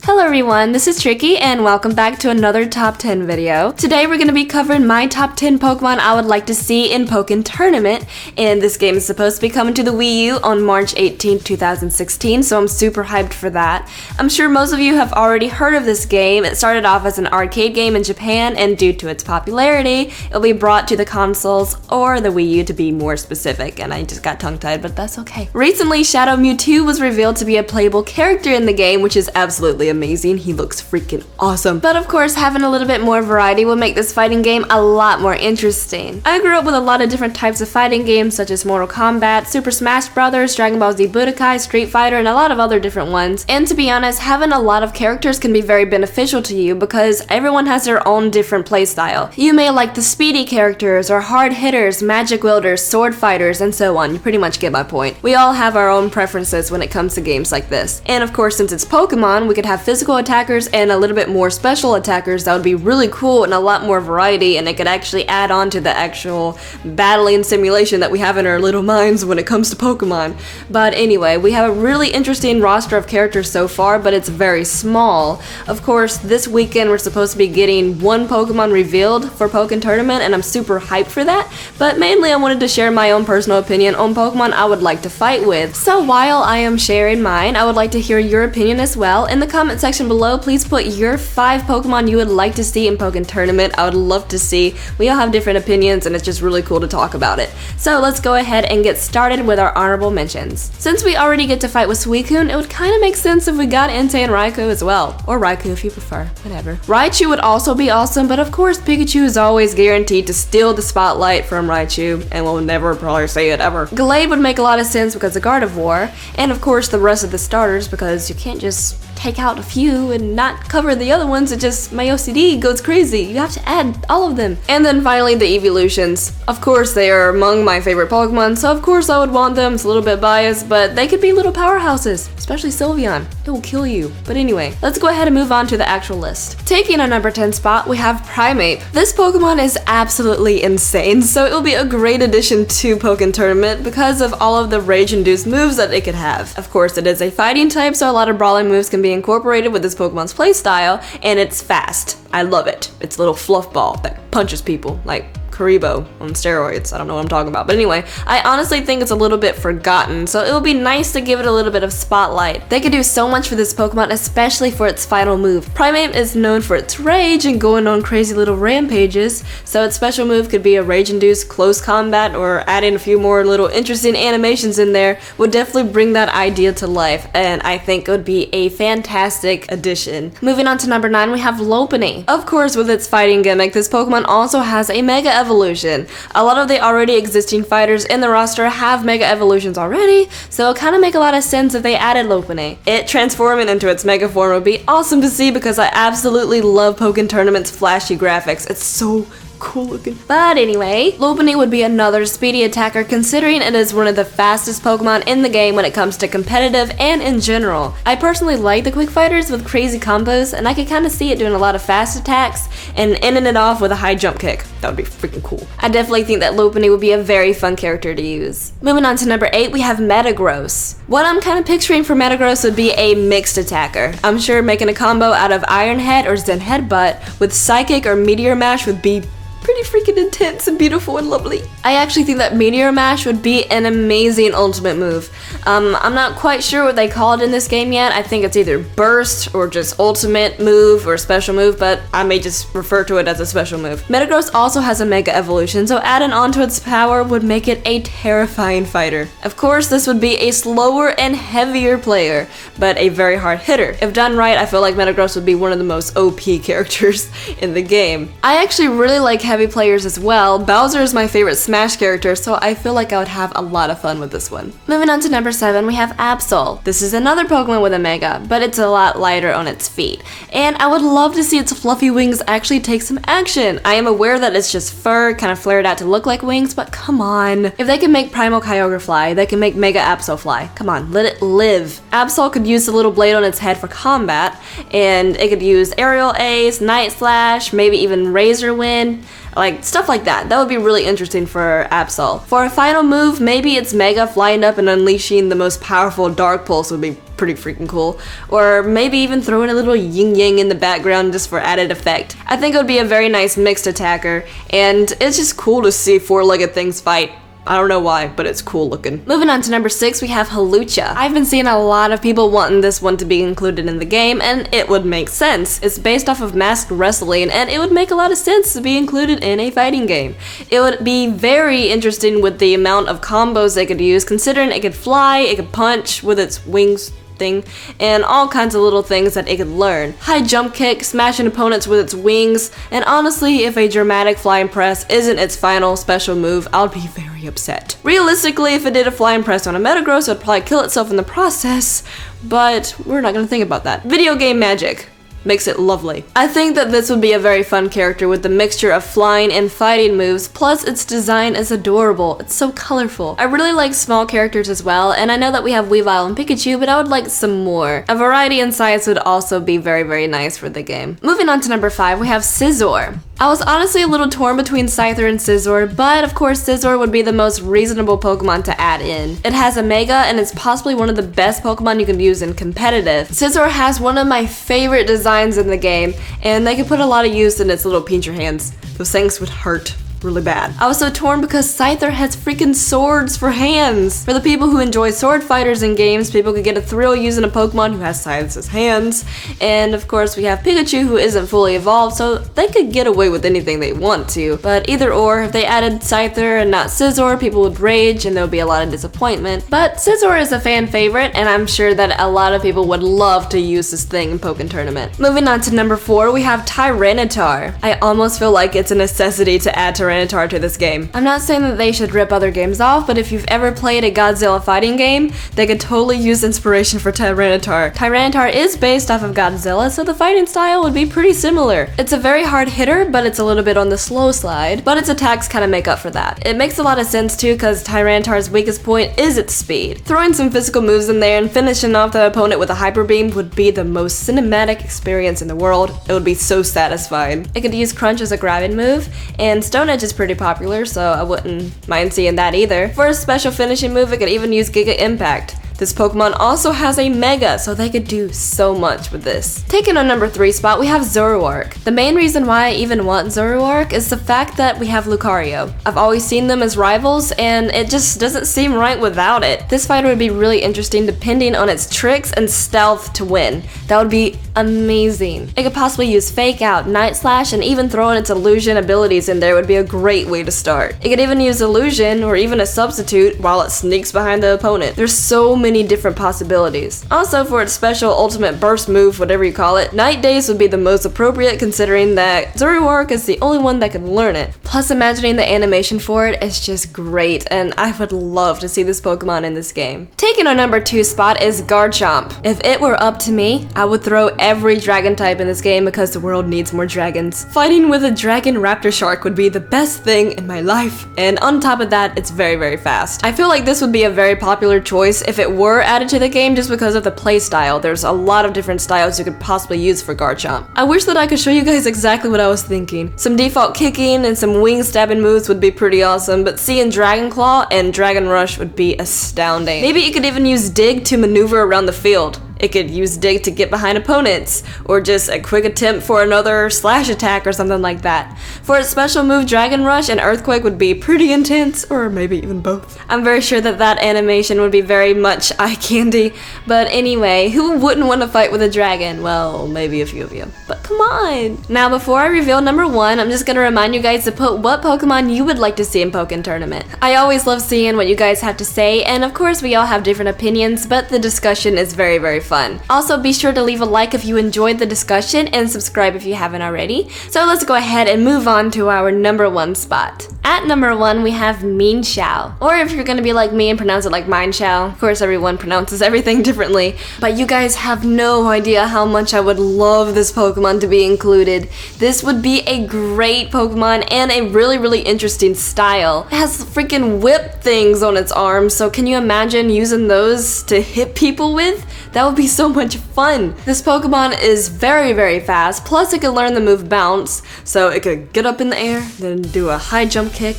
Hello everyone, this is Tricky and welcome back to another top 10 video. Today we're going to be covering my top 10 Pokemon I would like to see in Pokkén Tournament, and this game is supposed to be coming to the Wii U on March 18, 2016, so I'm super hyped for that. I'm sure most of you have already heard of this game. It started off as an arcade game in Japan, and due to its popularity, it'll be brought to the consoles or the Wii U to be more specific, and I just got tongue-tied, but that's okay. Recently, Shadow Mewtwo was revealed to be a playable character in the game, which is absolutely amazing. He looks freaking awesome. But of course, having a little bit more variety will make this fighting game a lot more interesting. I grew up with a lot of different types of fighting games such as Mortal Kombat, Super Smash Bros., Dragon Ball Z Budokai, Street Fighter, and a lot of other different ones. And to be honest, having a lot of characters can be very beneficial to you because everyone has their own different playstyle. You may like the speedy characters or hard hitters, magic wielders, sword fighters, and so on. You pretty much get my point. We all have our own preferences when it comes to games like this. And of course, since it's Pokemon, we could have physical attackers and a little bit more special attackers that would be really cool and a lot more variety, and it could actually add on to the actual battling simulation that we have in our little minds when it comes to Pokemon. But anyway, we have a really interesting roster of characters so far, but it's very small. Of course, this weekend we're supposed to be getting one Pokemon revealed for Pokkén Tournament, and I'm super hyped for that, but mainly I wanted to share my own personal opinion on Pokemon I would like to fight with. So while I am sharing mine, I would like to hear your opinion as well. In the comment section below, please put your 5 Pokemon you would like to see in Pokkén Tournament. I would love to see. We all have different opinions and it's just really cool to talk about it. So let's go ahead and get started with our honorable mentions. Since we already get to fight with Suicune, it would kind of make sense if we got Entei and Raikou as well. Or Raikou if you prefer, whatever. Raichu would also be awesome, but of course Pikachu is always guaranteed to steal the spotlight from Raichu, and we'll never probably say it ever. Glade would make a lot of sense because of Gardevoir, and of course the rest of the starters because you can't just take out a few and not cover the other ones. It just, my OCD goes crazy. You have to add all of them. And then finally the evolutions. Of course they are among my favorite Pokemon, so of course I would want them. It's a little bit biased, but they could be little powerhouses, especially Sylveon. It will kill you. But anyway, let's go ahead and move on to the actual list. Taking our number 10 spot, we have Primate. This Pokemon is absolutely insane, so it will be a great addition to Pokkén Tournament because of all of the rage-induced moves that it could have. Of course, it is a fighting type, so a lot of brawling moves can be incorporated with this Pokemon's playstyle, and it's fast. I love it. It's a little fluff ball that punches people like Karibo on steroids. I don't know what I'm talking about. But anyway, I honestly think it's a little bit forgotten, so it would be nice to give it a little bit of spotlight. They could do so much for this Pokemon, especially for its final move. Primate is known for its rage and going on crazy little rampages, so its special move could be a rage-induced close combat, or adding a few more little interesting animations in there would definitely bring that idea to life, and I think it would be a fantastic addition. Moving on to number 9, we have Lopunny. Of course, with its fighting gimmick, this Pokemon also has a Mega Evolution. A lot of the already existing fighters in the roster have Mega Evolutions already, so it'll kind of make a lot of sense if they added Lopunny. It transforming into its Mega form would be awesome to see because I absolutely love Pokkén Tournament's flashy graphics. It's so cool looking. But anyway, Lopunny would be another speedy attacker considering it is one of the fastest Pokemon in the game when it comes to competitive and in general. I personally like the quick fighters with crazy combos, and I could kind of see it doing a lot of fast attacks and ending it off with a high jump kick. That would be freaking cool. I definitely think that Lopunny would be a very fun character to use. Moving on to number 8, we have Metagross. What I'm kind of picturing for Metagross would be a mixed attacker. I'm sure making a combo out of Iron Head or Zen Headbutt with Psychic or Meteor Mash would be pretty freaking intense and beautiful and lovely. I actually think that Meteor Mash would be an amazing ultimate move. I'm not quite sure what they call it in this game yet. I think it's either burst or just ultimate move or special move, but I may just refer to it as a special move. Metagross also has a Mega Evolution, so adding on to its power would make it a terrifying fighter. Of course, this would be a slower and heavier player, but a very hard hitter. If done right, I feel like Metagross would be one of the most OP characters in the game. I actually really like heavy players as well. Bowser is my favorite Smash character, so I feel like I would have a lot of fun with this one. Moving on to number 7, we have Absol. This is another Pokemon with a Mega, but it's a lot lighter on its feet. And I would love to see its fluffy wings actually take some action. I am aware that it's just fur, kind of flared out to look like wings, but come on. If they can make Primal Kyogre fly, they can make Mega Absol fly. Come on, let it live. Absol could use the little blade on its head for combat, and it could use Aerial Ace, Night Slash, maybe even Razor Wind. Like, stuff like that. That would be really interesting for Absol. For a final move, maybe it's Mega flying up and unleashing the most powerful Dark Pulse would be pretty freaking cool. Or maybe even throw in a little yin-yang in the background just for added effect. I think it would be a very nice mixed attacker, and it's just cool to see four-legged things fight. I don't know why, but it's cool looking. Moving on to number 6, we have Helou. I've been seeing a lot of people wanting this one to be included in the game, and it would make sense. It's based off of masked wrestling, and it would make a lot of sense to be included in a fighting game. It would be very interesting with the amount of combos they could use, considering it could fly, it could punch with its wings thing, and all kinds of little things that it could learn. High jump kick, smashing opponents with its wings, and honestly, if a dramatic flying press isn't its final special move, I'll be very upset. Realistically, if it did a flying press on a Metagross, it would probably kill itself in the process, but we're not gonna think about that. Video game magic makes it lovely. I think that this would be a very fun character with the mixture of flying and fighting moves, plus its design is adorable. It's so colorful. I really like small characters as well, and I know that we have Weavile and Pikachu, but I would like some more. A variety in size would also be very, very nice for the game. Moving on to number 5, we have Scizor. I was honestly a little torn between Scyther and Scizor, but of course Scizor would be the most reasonable Pokemon to add in. It has a Mega, and it's possibly one of the best Pokemon you can use in competitive. Scizor has one of my favorite designs in the game, and they can put a lot of use in its little pincher hands. Those things would hurt really bad. I was so torn because Scyther has freaking swords for hands. For the people who enjoy sword fighters in games, people could get a thrill using a Pokemon who has scythes as hands. And of course we have Pikachu, who isn't fully evolved, so they could get away with anything they want to. But either or, if they added Scyther and not Scizor, people would rage and there would be a lot of disappointment. But Scizor is a fan favorite, and I'm sure that a lot of people would love to use this thing in Pokkén Tournament. Moving on to number 4, we have Tyranitar. I almost feel like it's a necessity to add Tyranitar to this game. I'm not saying that they should rip other games off, but if you've ever played a Godzilla fighting game, they could totally use inspiration for Tyranitar. Tyranitar is based off of Godzilla, so the fighting style would be pretty similar. It's a very hard hitter, but it's a little bit on the slow slide, but its attacks kind of make up for that. It makes a lot of sense too, because Tyranitar's weakest point is its speed. Throwing some physical moves in there and finishing off the opponent with a Hyper Beam would be the most cinematic experience in the world. It would be so satisfying. It could use Crunch as a grabbing move, and Stone Edge is pretty popular, so I wouldn't mind seeing that either. For a special finishing move, it could even use Giga Impact. This Pokemon also has a Mega, so they could do so much with this. Taking on number 3 spot, we have Zoroark. The main reason why I even want Zoroark is the fact that we have Lucario. I've always seen them as rivals, and it just doesn't seem right without it. This fighter would be really interesting depending on its tricks and stealth to win. That would be amazing. It could possibly use Fake Out, Night Slash, and even throwing its illusion abilities in there would be a great way to start. It could even use illusion or even a substitute while it sneaks behind the opponent. There's so many different possibilities. Also, for its special ultimate burst move, whatever you call it, Night Daze would be the most appropriate, considering that Zoroark is the only one that can learn it. Plus, imagining the animation for it is just great, and I would love to see this Pokemon in this game. Taking our number 2 spot is Garchomp. If it were up to me, I would throw every dragon type in this game because the world needs more dragons. Fighting with a dragon raptor shark would be the best thing in my life, and on top of that, it's very, very fast. I feel like this would be a very popular choice if it were added to the game just because of the play style. There's a lot of different styles you could possibly use for Garchomp. I wish that I could show you guys exactly what I was thinking. Some default kicking and some wing stabbing moves would be pretty awesome, but seeing Dragon Claw and Dragon Rush would be astounding. Maybe it could even use Dig to maneuver around the field. It could use Dig to get behind opponents, or just a quick attempt for another slash attack or something like that. For its special move, Dragon Rush and Earthquake would be pretty intense, or maybe even both. I'm very sure that that animation would be very much eye candy, but anyway, who wouldn't want to fight with a dragon? Well, maybe a few of you, but come on! Now, before I reveal number 1, I'm just gonna remind you guys to put what Pokemon you would like to see in Pokkén Tournament. I always love seeing what you guys have to say, and of course we all have different opinions, but the discussion is very, very fun. Also, be sure to leave a like if you enjoyed the discussion and subscribe if you haven't already. So let's go ahead and move on to our number 1 spot. At number 1, we have Mienshao. Or if you're gonna be like me and pronounce it like Mienshao, of course everyone pronounces everything differently, but you guys have no idea how much I would love this Pokemon to be included. This would be a great Pokemon and a really, really interesting style. It has freaking whip things on its arms, so can you imagine using those to hit people with? That would be so much fun. This Pokemon is very, very fast, plus it can learn the move Bounce, so it could get up in the air, then do a high jump kick,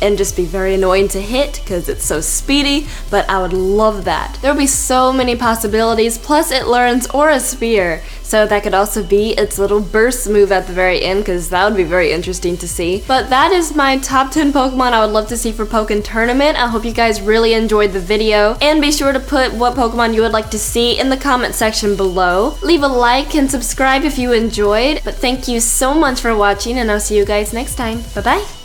and just be very annoying to hit because it's so speedy, but I would love that. There would be so many possibilities, plus it learns Aura Sphere, so that could also be its little burst move at the very end, because that would be very interesting to see. But that is my top 10 Pokemon I would love to see for Pokkén Tournament. I hope you guys really enjoyed the video, and be sure to put what Pokemon you would like to see in the comment section below. Leave a like and subscribe if you enjoyed, but thank you so much for watching, and I'll see you guys next time. Bye bye!